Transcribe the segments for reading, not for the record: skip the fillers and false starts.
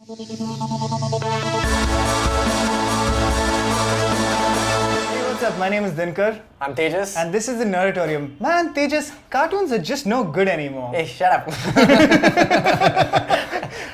What's up? My name is Dinkar. I'm Tejas. And this is the Nerditorium. Man, Tejas, cartoons are just no good anymore. Hey, shut up.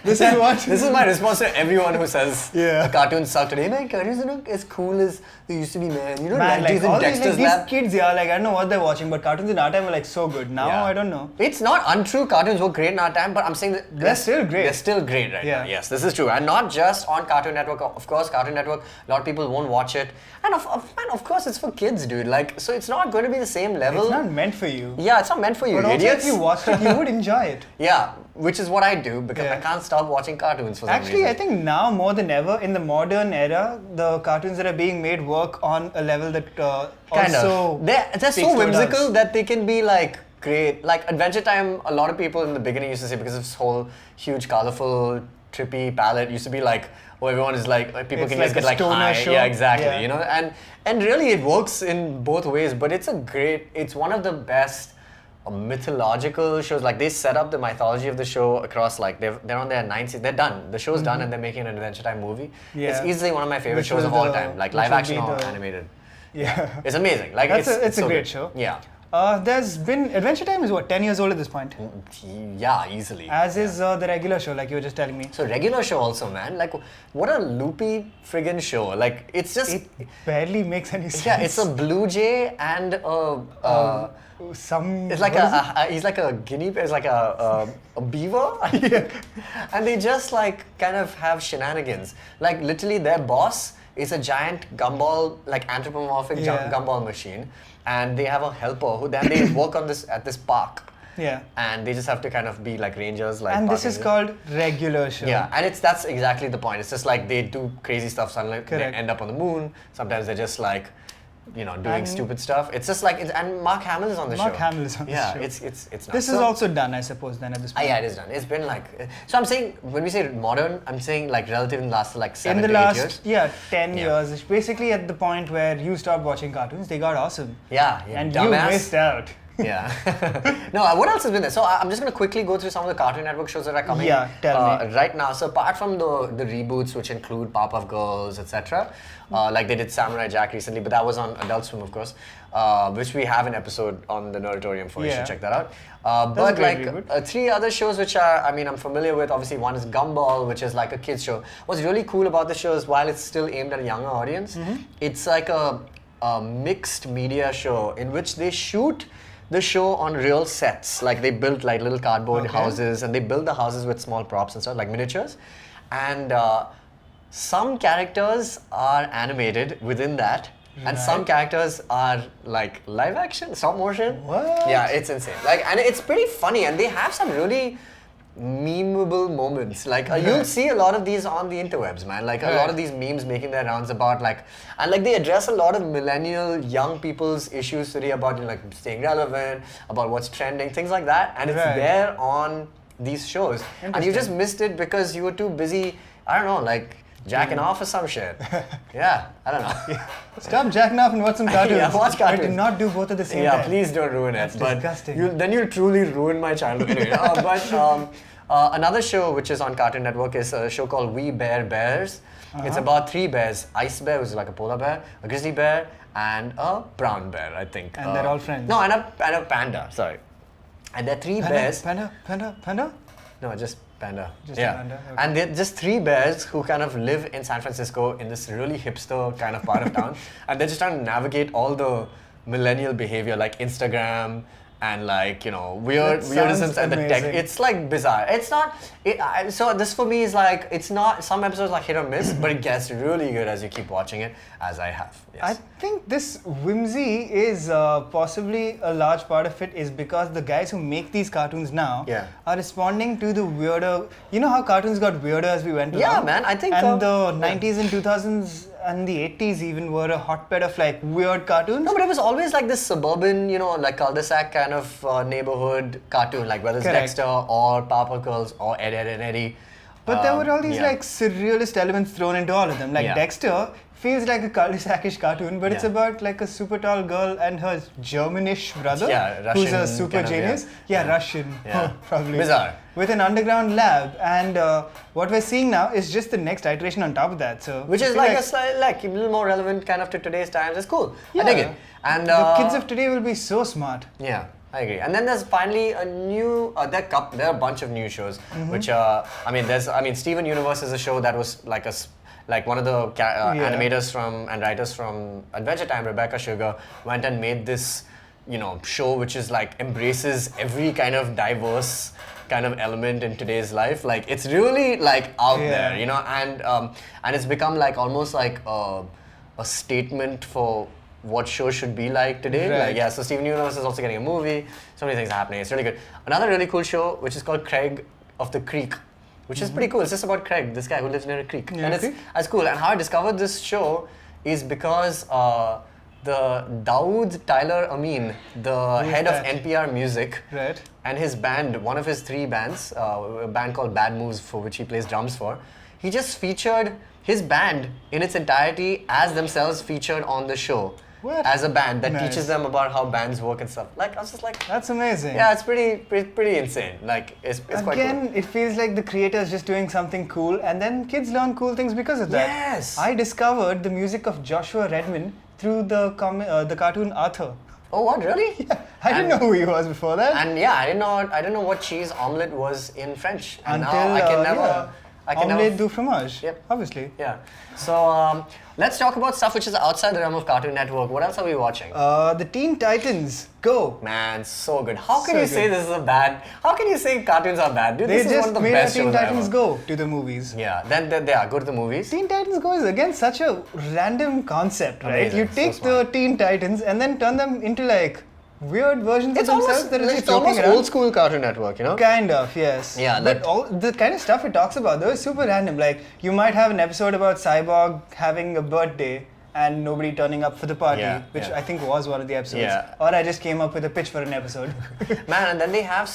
This is what? This is my response to everyone who says Yeah. cartoons suck today. Man, cartoons are not as cool as they used to be, man. You know, Man, 90s all and these, Dexter's these Lab. kids, I don't know what they're watching, but cartoons in our time were like so good. Now, Yeah. I don't know. It's not untrue. Cartoons were great in our time, but I'm saying that They're still great. They're still great right Yeah. now. Yes, this is true. And not just on Cartoon Network. Of course, Cartoon Network, a lot of people won't watch it. And of course, it's for kids, dude. Like, so it's not going to be the same level. It's not meant for you. Yeah, it's not meant for you, But also, idiots. if you watched it, you would enjoy it. Yeah, which is what I do because Yeah. I can't stop watching cartoons for some Actually, reason. I think now more than ever, in the modern era, the cartoons that are being made work on a level that Kind also of. They're speaks so to whimsical adults. that they can be like great. Like Adventure Time, a lot of people in the beginning used to say because of this whole huge, colorful, trippy palette used to be like, oh, everyone is like, people It's can like just get a like stoner high. show. Yeah, exactly. Yeah. You know, and really it works in both ways. But it's it's one of the best mythological shows. Like they set up the mythology of the show across like they're on their 90s. They're done. The show's done, and they're making an Adventure Time movie. Yeah. It's easily one of my favorite Which shows will of all the- time. Like which live will action be or the- animated. Yeah. It's amazing. Like It's a so great good. show. Yeah. There's been Adventure Time is what 10 years old at this point, Yeah, easily. as is the regular show, like you were just telling me. So regular show also, man. Like, what a loopy friggin' show. Like, it's just It barely makes any sense. yeah. It's a blue jay and a. Some. It's like what is he's like a guinea pig. It's like a beaver. Yeah. And they just like kind of have shenanigans. Like literally, their boss is a giant gumball, like anthropomorphic Yeah. gumball machine, and they have a helper who then they work on this at this park. Yeah. And they just have to kind of be like rangers, like. And park this is rangers. called regular show. Yeah, and that's exactly the point. It's just like they do crazy stuff. Suddenly Correct. they end up on the moon. Sometimes they're just like, doing And- stupid stuff. It's just like, and Mark Hamill is on the show. Mark Hamill is on the yeah, show. it's nuts. This is So- also done, I suppose, then at this point. yeah, it is done. It's been like, so I'm saying when we say modern, I'm saying like relative in the last like 7 In the to 8 last, years. 10 Yeah. years, it's basically at the point where you stopped watching cartoons, they got awesome. Yeah, And dumbass. you missed out. Yeah. No, what else has been there? So I'm just going to quickly go through some of the Cartoon Network shows that are coming Yeah, tell me. right now. So apart from the reboots, which include Powerpuff Girls, etc., like they did Samurai Jack recently, but that was on Adult Swim, of course, which we have an episode on the Nerditorium for. You Yeah. should check that out. a But great like reboot. 3 other shows which I'm familiar with. Obviously, one is Gumball, which is like a kids show. What's really cool about the show is while it's still aimed at a younger audience, it's like a mixed media show in which they shoot the show on real sets. Like they built like little cardboard Okay. houses, and they build the houses with small props and stuff, like miniatures. And some characters are animated within that, and some Right. characters are like live action, stop motion. What? Yeah, it's insane. Like, and it's pretty funny, and they have some really memeable moments. Like you'll see a lot of these on the interwebs, man. Like a lot of these memes making their rounds about like, and like they address a lot of millennial young people's issues today about like staying relevant, about what's trending, things like that. And it's Right. there on these shows, and you just missed it because you were too busy. I don't know, like jacking off or some shit. Yeah, I don't know. Stop jacking off and watch some cartoons. Yeah, watch But cartoons. do not do both at the same Yeah, time. please don't ruin it. That's but disgusting. then you'll truly ruin my childhood. Anyway, another show which is on Cartoon Network is a show called We Bear Bears. It's about 3 bears. Ice bear, which is like a polar bear, a grizzly bear, and a brown bear, I think. And they're all friends. No, and a panda, sorry. And there are 3 bears. Panda? No, just panda. Just a yeah. panda, okay. And they're just 3 bears who kind of live in San Francisco in this really hipster kind of part of town. And they're just trying to navigate all the millennial behavior like Instagram and like, weird That weirdisms sounds and the tech. amazing. It's like bizarre. It's not, so this for me is like, it's not, some episodes like hit or miss, but it gets really good as you keep watching it, as I have. Yes. I think this whimsy is possibly a large part of it is because the guys who make these cartoons now Yeah. are responding to the weirder. You know how cartoons got weirder as we went along? Yeah, man, I think, And the yeah. 90s and 2000s and the 80s even were a hotbed of like weird cartoons. No, but it was always like this suburban, like cul-de-sac kind of neighborhood cartoon, like whether it's Correct. Dexter or Powerpuff Girls or Ed, Ed and Eddie. But there were all these yeah. like surrealist elements thrown into all of them. Like Yeah. Dexter feels like a cul-de-sac-ish cartoon, but it's Yeah. about like a super tall girl and her Germanish brother, Yeah, who's a Russian super kind of, genius. yeah. Yeah, Russian, Yeah. probably. Bizarre. With an underground lab, and what we're seeing now is just the next iteration on top of that. So, Which I is feel like a little more relevant kind of to today's times. It's cool. I dig it. And the kids of today will be so smart. yeah, I agree. And then there's finally a new. There are a bunch of new shows, which Steven Universe is a show that was like one of the animators and writers from Adventure Time, Rebecca Sugar, went and made this, show which is like embraces every kind of diverse kind of element in today's life. Like it's really like out there, and it's become like almost like a statement for what shows should be like today. Right. Like, yeah, so Steven Universe is also getting a movie. So many things are happening. It's really good. Another really cool show, which is called Craig of the Creek, which is pretty cool. It's just about Craig, this guy who lives near a creek. Near and a creek? it's cool. And how I discovered this show is because the Dawood Tyler Amin, the Who's head that? of NPR Music, Right. and his band, one of his 3 bands, a band called Bad Moves, for which he plays drums for, he just featured his band in its entirety as themselves featured on the show. What? As a band that Nice. teaches them about how bands work and stuff. Like, I was just like, That's amazing. yeah, it's pretty insane. Like, it's quite cool. Again, it feels like the creator is just doing something cool, and then kids learn cool things because of that. Yes. I discovered the music of Joshua Redman through the cartoon Arthur. Oh, what, really? I didn't know who he was before that. And yeah, I didn't know what cheese omelette was in French. And Until now I can never. omelette du fromage. Yep. Obviously. Yeah. So let's talk about stuff which is outside the realm of Cartoon Network. What else are we watching? The Teen Titans. Go. Man, so good. How can So you say good. this is a bad? How can you say cartoons are bad? Dude, They this is one just of the made best Teen shows Titans ever. Go to the movies. Yeah. Then they are go to the movies. Teen Titans Go is again such a random concept, right? Amazing, You so take smart. the Teen Titans and then turn them into like weird versions It's of themselves almost that are just it's almost joking around. old school Cartoon Network, you know? Kind of, yes. Yeah, but like- all the kind of stuff it talks about though is super random. Like you might have an episode about Cyborg having a birthday and nobody turning up for the party, Yeah, which yeah. I think was one of the episodes. Yeah. Or I just came up with a pitch for an episode. Man, and then they have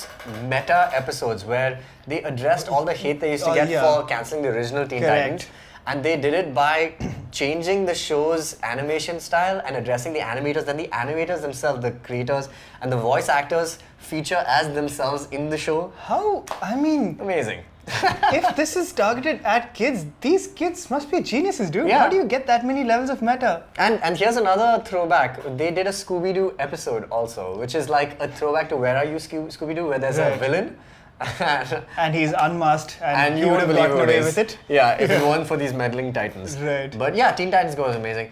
meta episodes where they addressed all the hate they used to Oh, get yeah. for cancelling the original Teen Correct. Titans. And they did it by changing the show's animation style and addressing the animators. Then the animators themselves, the creators, and the voice actors feature as themselves in the show. How? I mean, Amazing. if this is targeted at kids, these kids must be geniuses, dude. Yeah. How do you get that many levels of meta? And here's another throwback. They did a Scooby-Doo episode also, which is like a throwback to Where Are You, Scooby-Doo, where there's a Right. villain. And he's unmasked, and he you would have won't believe gotten who it away is. with it. Yeah, if it weren't for these meddling titans. Right. But yeah, Teen Titans Go is amazing.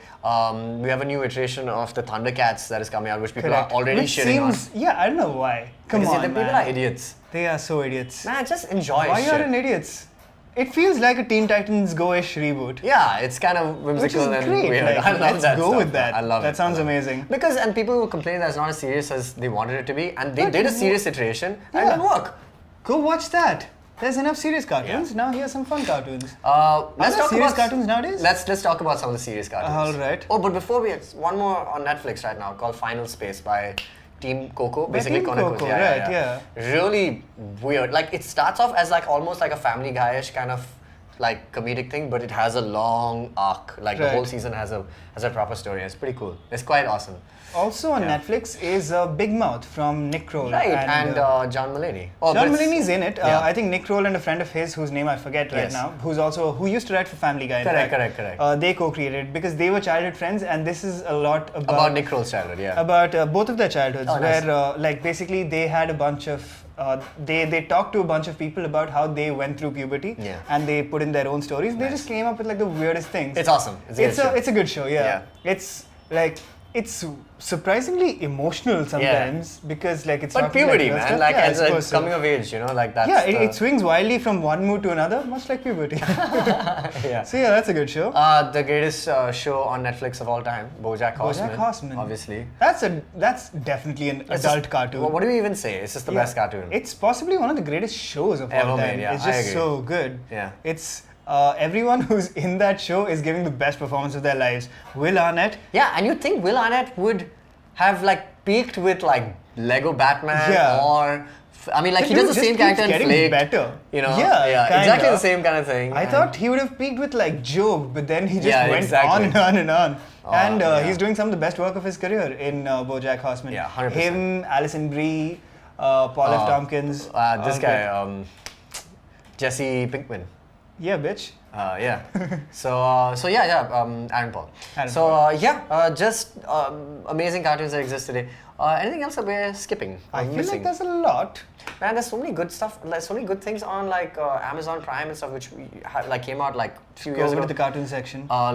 We have a new iteration of the Thundercats that is coming out, which people Correct. are already Which shitting on. seems, yeah, I don't know why. Come Because on, the people man. are idiots. They are so idiots. Man, just enjoy Why shit. are an idiots? It feels like a Teen Titans Go-ish reboot. Yeah, it's kind of Which whimsical is and great. weird. Like, I love let's that go stuff. with that. I love it. That sounds I love it. amazing. Because, and people will complain that it's not as serious as they wanted it to be, and they But did a it serious iteration, and Yeah. it didn't work. Go watch that. There's enough serious cartoons. Yeah. Now here's some fun cartoons. Let's there talk serious about cartoons nowadays? Let's talk about some of the serious cartoons. All right. Oh, but before we, one more on Netflix right now called Final Space by Team Coco, basically Team Chronicles. Coco, right, Really weird. Like it starts off as like almost like a Family Guy-ish kind of like comedic thing, but it has a long arc. Like the Right. whole season has a proper story. It's pretty cool. It's quite awesome. Also on Yeah. Netflix is Big Mouth from Nick Kroll. Right, and John Mulaney. Oh, but John it's- Mulaney's in it. yeah. I think Nick Kroll and a friend of his, whose name I forget right Yes. now, who used to write for Family Guy. in Correct, fact. correct. They co-created because they were childhood friends, and this is a lot About Nick Kroll's childhood, yeah. about both of their childhoods, Oh, nice. where like basically they had a bunch of they talked to a bunch of people about how they went through puberty, Yeah. and they put in their own stories. They Nice. just came up with like the weirdest things. It's awesome. It's a good show. It's a good show, yeah. It's like it's surprisingly emotional sometimes because like it's But talking puberty, like, man. stuff. Like Yeah, I as a suppose so. coming of age, you know, like that's Yeah, the- it swings wildly from one mood to another, much like puberty. yeah. So yeah, that's a good show. The greatest show on Netflix of all time, Bojack Horseman. Bojack Horseman. Obviously. That's definitely an It's adult just- cartoon. What do we even say? It's just the Yeah. best cartoon. It's possibly one of the greatest shows of Ever all time. made, yeah, It's I just agree. so good. Yeah. It's everyone who's in that show is giving the best performance of their lives. Will Arnett, Yeah, and you'd think Will Arnett would have like peaked with like Lego Batman Yeah. or I mean, like The he does dude the just same keeps character in getting Flake. better. You know, Yeah, exactly kinda. the same kind of thing. I thought he would have peaked with like Job, but then he just Yeah, went exactly. on and on and on. And yeah. he's doing some of the best work of his career in Bojack Horseman. Yeah, 100%. Him, Alison Brie, Paul F. Tompkins. This all guy, good. Jesse Pinkman. Yeah, bitch. Yeah. So Aaron Paul. Aaron So just amazing cartoons that exist today. Anything else that we're skipping? I feel missing? like there's a lot. Man, there's so many good stuff. Like so many good things on like Amazon Prime and stuff, which like came out like a few Go years over ago. to the cartoon section. Over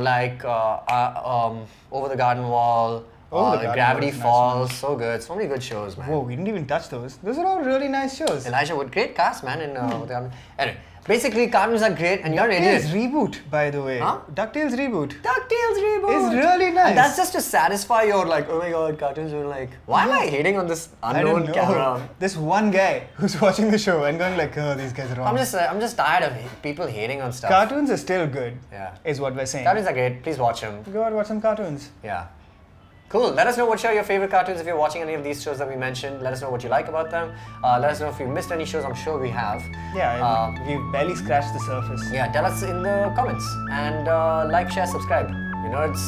the Garden Wall. Over the Garden Gravity Wall is nice, Falls, so good. So many good shows, man. Whoa, we didn't even touch those. Those are all really nice shows. Elijah Wood, great cast, man. In Over the Garden. Anyway, basically cartoons are great, and you're an idiot. DuckTales reboot, by the way. Huh? DuckTales reboot. DuckTales reboot. It's really nice. And that's just to satisfy your like, oh my god, cartoons are like, why am I hating on this I don't unknown know. camera? This one guy who's watching the show and going like, oh, these guys are wrong. I'm just tired of people hating on stuff. Cartoons are still good. Yeah. Is what we're saying. Cartoons are great. Please watch them. Go out watch some cartoons. Yeah. Cool. Let us know what are your favorite cartoons if you're watching any of these shows that we mentioned. Let us know what you like about them. Let us know if you missed any shows. I'm sure we have. Yeah, we've barely scratched the surface. Yeah, tell us in the comments. And like, share, subscribe. You nerds.